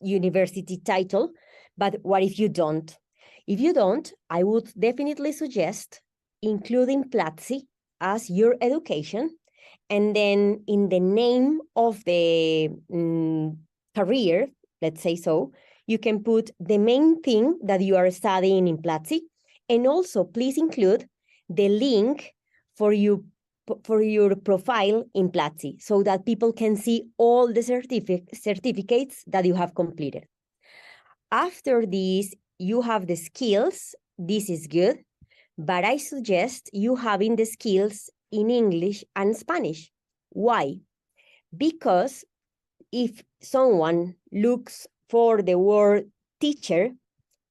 university title, but what if you don't? If you don't, I would definitely suggest including Platzi as your education. And then in the name of the career, let's say so, you can put the main thing that you are studying in Platzi. And also please include the link for your profile in Platzi so that people can see all the certificates that you have completed. After this, you have the skills. This is good, but I suggest you having the skills in English and Spanish. Why? Because if someone looks for the word teacher,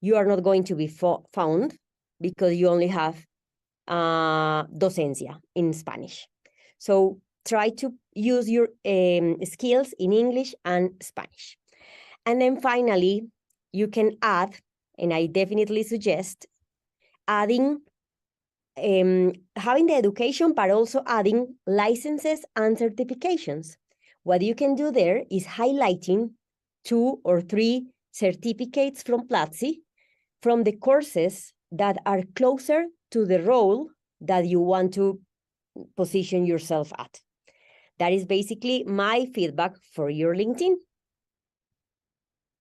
you are not going to be found because you only have docencia in Spanish. So try to use your skills in English and Spanish. And then finally, you can add, and I definitely suggest adding having the education, but also adding licenses and certifications. What you can do there is highlighting 2 or 3 certificates from Platzi from the courses that are closer to the role that you want to position yourself at. That is basically my feedback for your LinkedIn.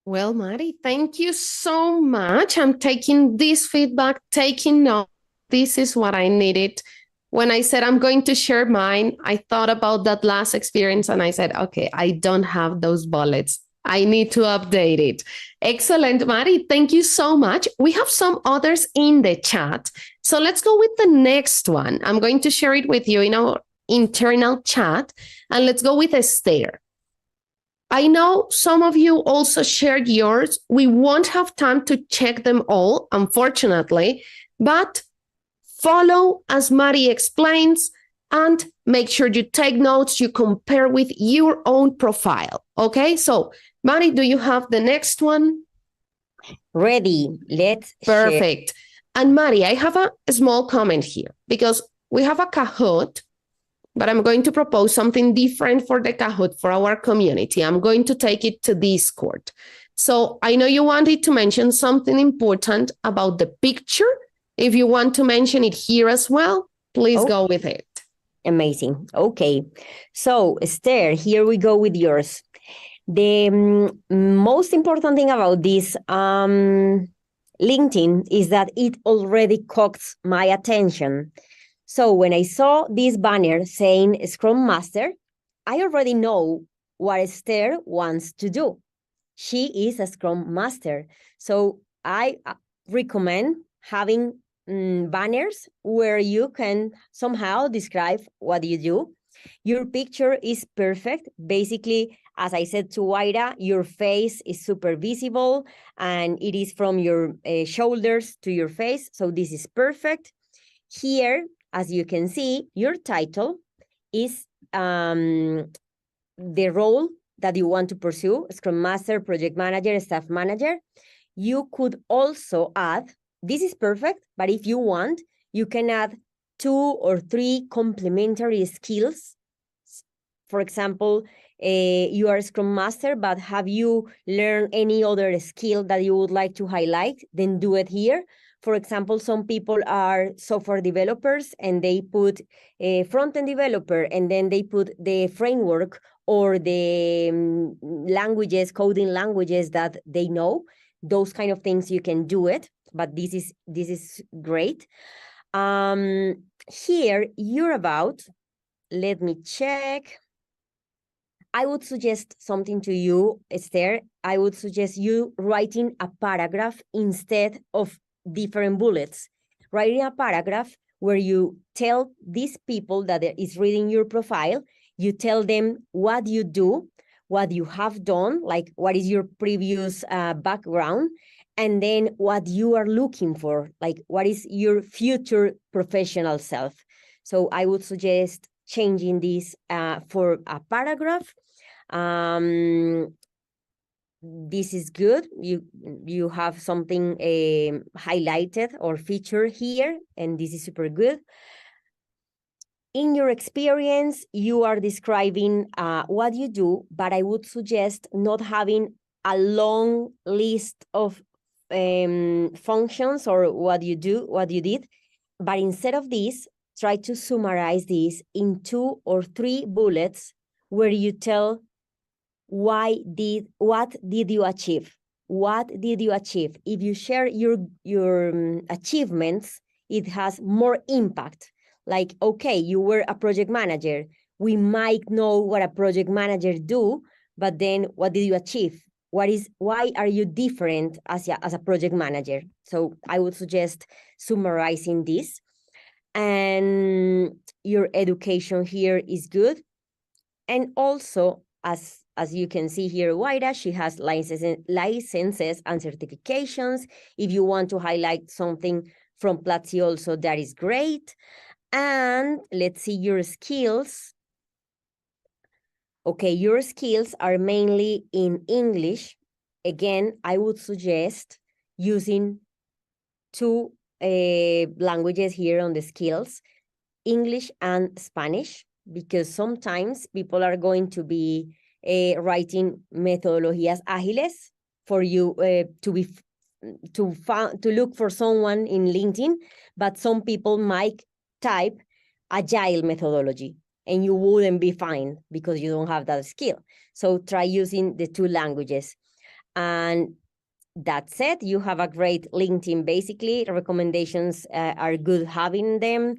Well, Mari, thank you so much. I'm taking this feedback, taking note. This is what I needed. When I said I'm going to share mine, I thought about that last experience and I said, okay, I don't have those bullets. I need to update it. Excellent, Mari. Thank you so much. We have some others in the chat. So let's go with the next one. I'm going to share it with you in our internal chat. And let's go with Esther. I know some of you also shared yours. We won't have time to check them all, unfortunately, but follow as Mari explains and make sure you take notes, you compare with your own profile. Okay, so Mari, do you have the next one? Ready, let's Perfect. share. And Mari, I have a small comment here because we have a Kahoot, but I'm going to propose something different for the Kahoot for our community. I'm going to take it to Discord. So I know you wanted to mention something important about the picture. If you want to mention it here as well, please go with it. Amazing. Okay. So Esther, here we go with yours. The most important thing about this LinkedIn is that it already caught my attention. So when I saw this banner saying Scrum Master, I already know what Esther wants to do. She is a Scrum Master. So I recommend having banners where you can somehow describe what you do. Your picture is perfect. Basically, as I said to Waira, your face is super visible and it is from your shoulders to your face. So this is perfect. Here, as you can see, your title is the role that you want to pursue, Scrum Master, Project Manager, Staff Manager. You could also add, this is perfect, but if you want, you can add 2 or 3 complementary skills. For example, you are a Scrum Master, but have you learned any other skill that you would like to highlight? Then do it here. For example, some people are software developers and they put a front-end developer and then they put the framework or the languages, coding languages that they know. Those kind of things you can do it, but this is great. Here you're about, let me check. I would suggest something to you, Esther. I would suggest you writing a paragraph instead of different bullets. Writing a paragraph where you tell these people that is reading your profile, you tell them what you do, what you have done, like what is your previous background, and then what you are looking for, like what is your future professional self. So I would suggest changing this for a paragraph. This is good. You have something highlighted or featured here, and this is super good. In your experience, you are describing what you do, but I would suggest not having a long list of functions or what you do, what you did, but instead of this, try to summarize this in 2 or 3 bullets where you tell what did you achieve? What did you achieve? If you share your achievements, it has more impact. Like, okay, you were a project manager. We might know what a project manager do, but then what did you achieve? Why are you different as a project manager? So I would suggest summarizing this. And your education here is good. And also, as you can see here, Waira, she has licenses and certifications. If you want to highlight something from Platzi also, that is great. And let's see your skills. Okay, your skills are mainly in English. Again, I would suggest using 2 languages here on the skills, English and Spanish, because sometimes people are going to be writing metodologías ágiles for you to look for someone in LinkedIn, but some people might type agile methodology and you wouldn't be fine because you don't have that skill. So try using the 2 languages. And that's it. You have a great LinkedIn. Basically, recommendations are good having them.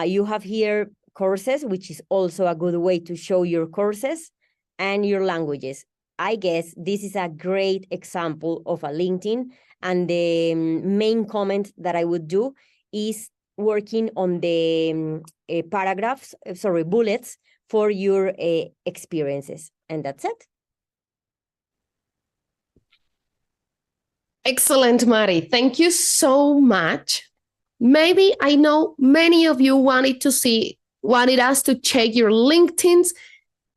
You have here courses, which is also a good way to show your courses and your languages. I guess this is a great example of a LinkedIn. And the main comment that I would do is working on the bullets for your experiences. And that's it. Excellent, Mari. Thank you so much. Maybe I know many of you wanted us to check your LinkedIns.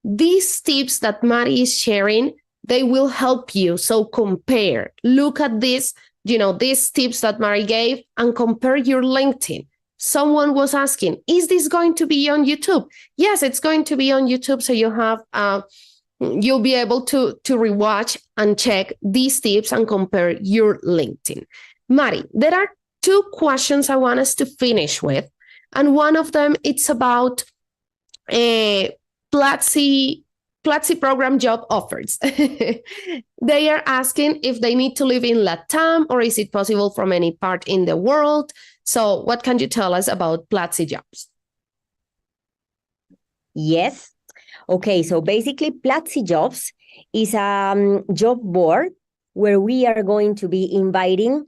These tips that Mari is sharing, they will help you. So compare, look at this, these tips that Mari gave and compare your LinkedIn. Someone was asking, is this going to be on YouTube? Yes, it's going to be on YouTube. So you'll be able to rewatch and check these tips and compare your LinkedIn. Mari, there are 2 questions I want us to finish with. And one of them, it's about Platzi Platzi program job offers. They are asking if they need to live in Latam or is it possible from any part in the world. So what can you tell us about Platzi jobs? Yes. Okay, so basically Platzi Jobs is a job board where we are going to be inviting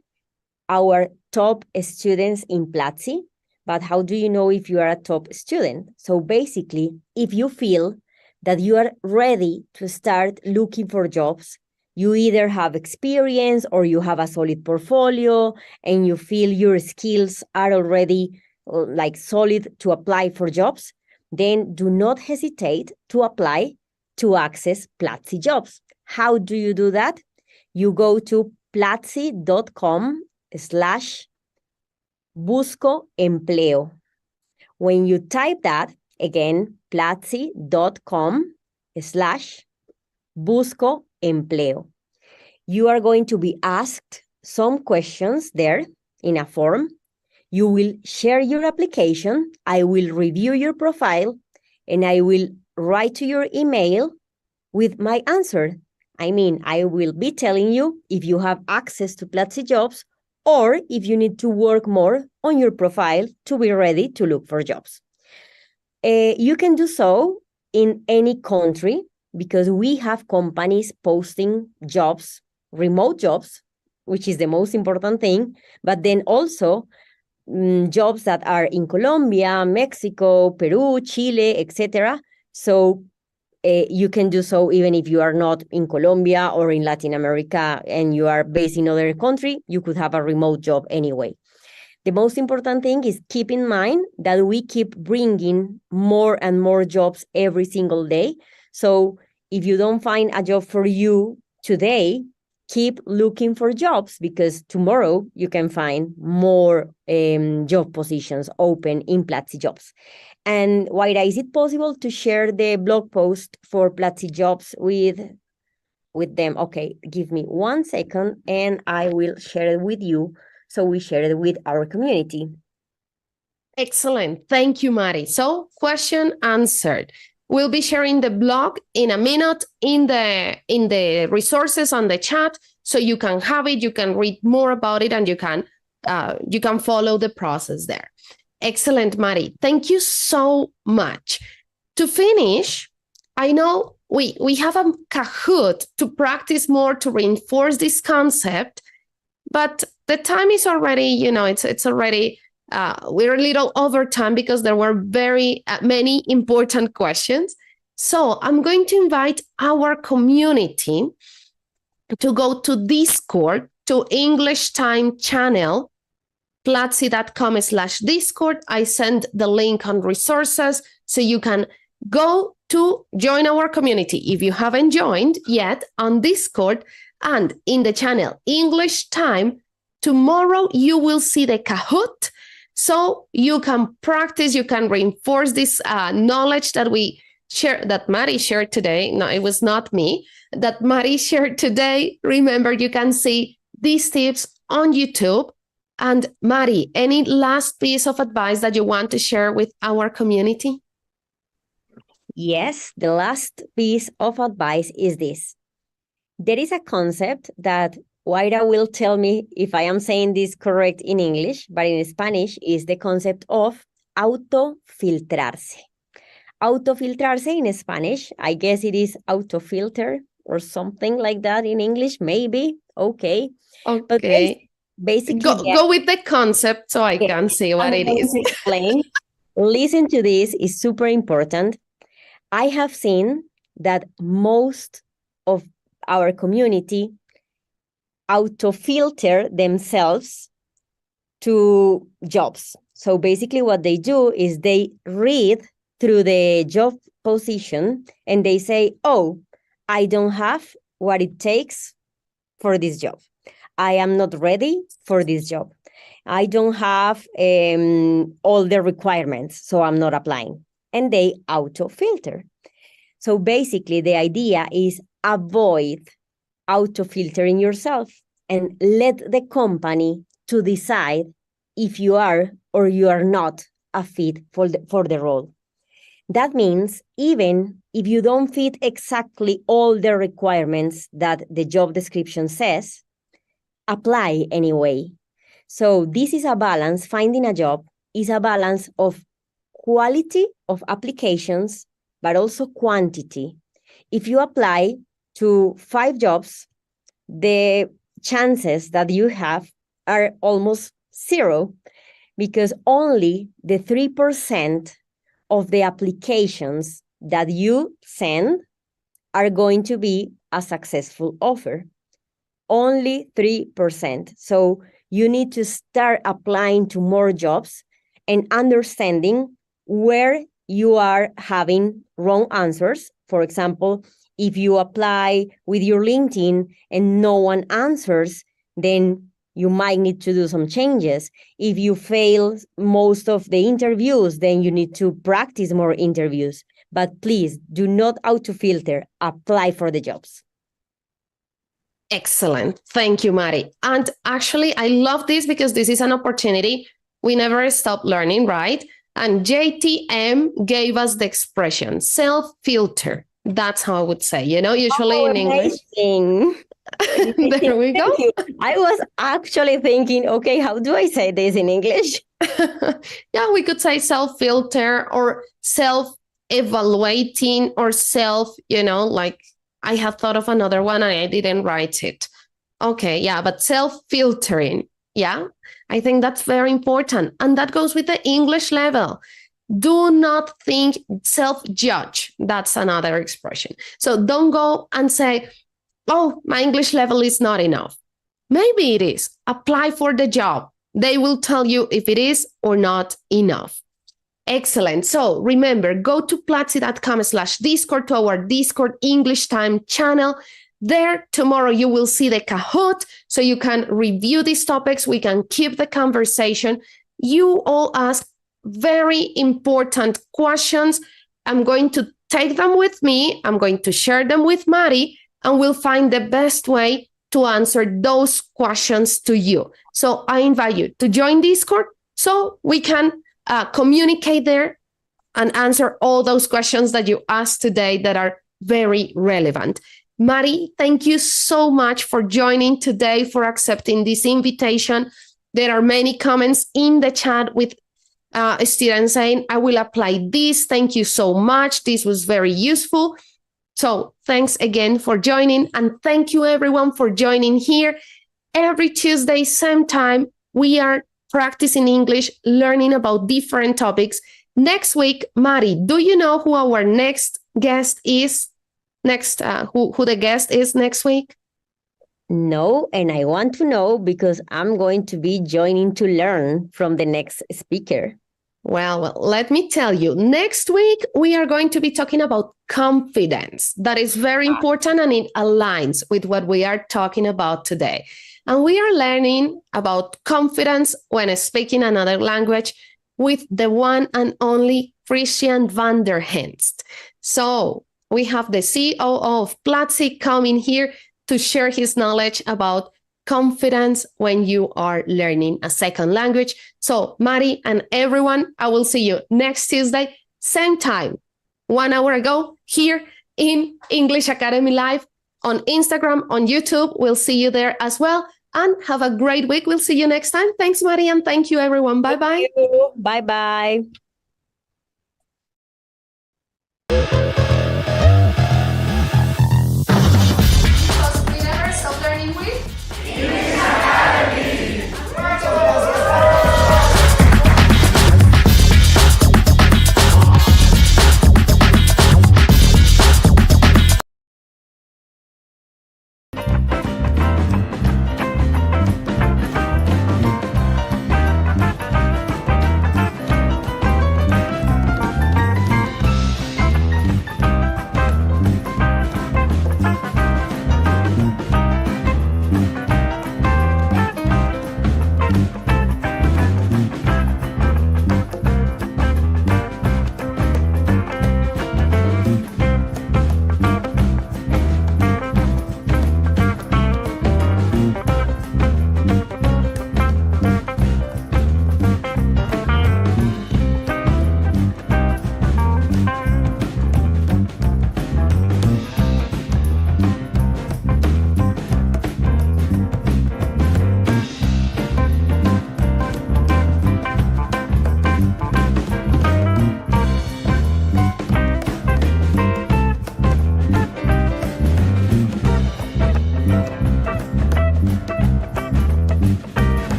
our top students in Platzi. But how do you know if you are a top student? So basically, if you feel that you are ready to start looking for jobs, you either have experience or you have a solid portfolio and you feel your skills are already like solid to apply for jobs, then do not hesitate to apply to access Platzi Jobs. How do you do that? You go to platzi.com/busco empleo. When you type that, again, platzi.com/busco empleo, you are going to be asked some questions there in a form. You will share your application. I will review your profile and I will write to your email with my answer. I mean, I will be telling you if you have access to Platzi Jobs or if you need to work more on your profile to be ready to look for jobs. You can do so in any country because we have companies posting jobs, remote jobs, which is the most important thing, but then also jobs that are in Colombia, Mexico, Peru, Chile, etc. So you can do so even if you are not in Colombia or in Latin America and you are based in another country, you could have a remote job anyway. The most important thing is keep in mind that we keep bringing more and more jobs every single day. So if you don't find a job for you today, keep looking for jobs because tomorrow you can find more job positions open in Platzi Jobs. And Waira, is it possible to share the blog post for Platzi Jobs with them? Okay, give me 1 second and I will share it with you. So we share it with our community. Excellent. Thank you, Mari. So question answered. We'll be sharing the blog in a minute in the resources on the chat, so you can have it, you can read more about it, and you can follow the process there. Excellent, Mari. Thank you so much. To finish, I know we have a Kahoot to practice more to reinforce this concept, but the time is already, it's already. We're a little over time because there were very many important questions. So I'm going to invite our community to go to Discord, to English Time channel, platzi.com/Discord. I send the link on resources so you can go to join our community if you haven't joined yet on Discord and in the channel English Time. Tomorrow you will see the Kahoot. So you can practice, you can reinforce this knowledge that we share, that Mari shared today. No, it was not me, that Mari shared today. Remember, you can see these tips on YouTube. And Mari, any last piece of advice that you want to share with our community? Yes, the last piece of advice is this. There is a concept that Waira will tell me if I am saying this correct in English, but in Spanish is the concept of autofiltrarse. Autofiltrarse in Spanish, I guess it is autofilter or something like that in English, maybe. Okay. But basically, go with the concept so I can see what it is. Explain. Listen to this, is super important. I have seen that most of our community auto-filter themselves to jobs. So basically what they do is they read through the job position and they say, oh, I don't have what it takes for this job. I am not ready for this job. I don't have all the requirements, so I'm not applying. And they auto-filter. So basically the idea is avoid auto-filtering yourself and let the company to decide if you are or you are not a fit for the role. That means even if you don't fit exactly all the requirements that the job description says, apply anyway. So this is a balance. Finding a job is a balance of quality of applications, but also quantity. If you apply to 5 jobs, the chances that you have are almost zero, because only the 3% of the applications that you send are going to be a successful offer. Only 3%. So you need to start applying to more jobs and understanding where you are having wrong answers. For example, if you apply with your LinkedIn and no one answers, then you might need to do some changes. If you fail most of the interviews, then you need to practice more interviews. But please do not auto-filter, apply for the jobs. Excellent. Thank you, Mari. And actually, I love this because this is an opportunity. We never stop learning, right? And JTM gave us the expression self-filter. That's how I would say, usually in English. Amazing. There we go. Thank you. I was actually thinking, okay, how do I say this in English? Yeah, we could say self-filter or self-evaluating or like I had thought of another one and I didn't write it. Okay, yeah, but self-filtering. Yeah, I think that's very important. And that goes with the English level. Do not think self-judge. That's another expression. So don't go and say, oh, my English level is not enough. Maybe it is. Apply for the job. They will tell you if it is or not enough. Excellent. So remember, go to platzi.com/Discord to our Discord English Time channel. There, tomorrow, you will see the Kahoot, so you can review these topics. We can keep the conversation. You all ask very important questions. I'm going to take them with me. I'm going to share them with Mari, and we'll find the best way to answer those questions to you. So I invite you to join Discord so we can communicate there and answer all those questions that you asked today that are very relevant. Mari, thank you so much for joining today, for accepting this invitation. There are many comments in the chat with students saying, I will apply this. Thank you so much. This was very useful. So thanks again for joining. And thank you everyone for joining here. Every Tuesday, same time, we are practicing English, learning about different topics. Next week, Mari, do you know who our next guest is? Who the guest is next week? No, and I want to know because I'm going to be joining to learn from the next speaker. Well, let me tell you, next week, we are going to be talking about confidence. That is very important and it aligns with what we are talking about today. And we are learning about confidence when speaking another language with the one and only Christian van der Henst. So we have the COO of Platzi coming here to share his knowledge about confidence when you are learning a second language. So Mari and everyone, I will see you next Tuesday, same time, 1 hour ago, here in English Academy Live on Instagram, on YouTube. We'll see you there as well. And have a great week. We'll see you next time. Thanks, Mari, and thank you, everyone. Bye-bye. Bye-bye.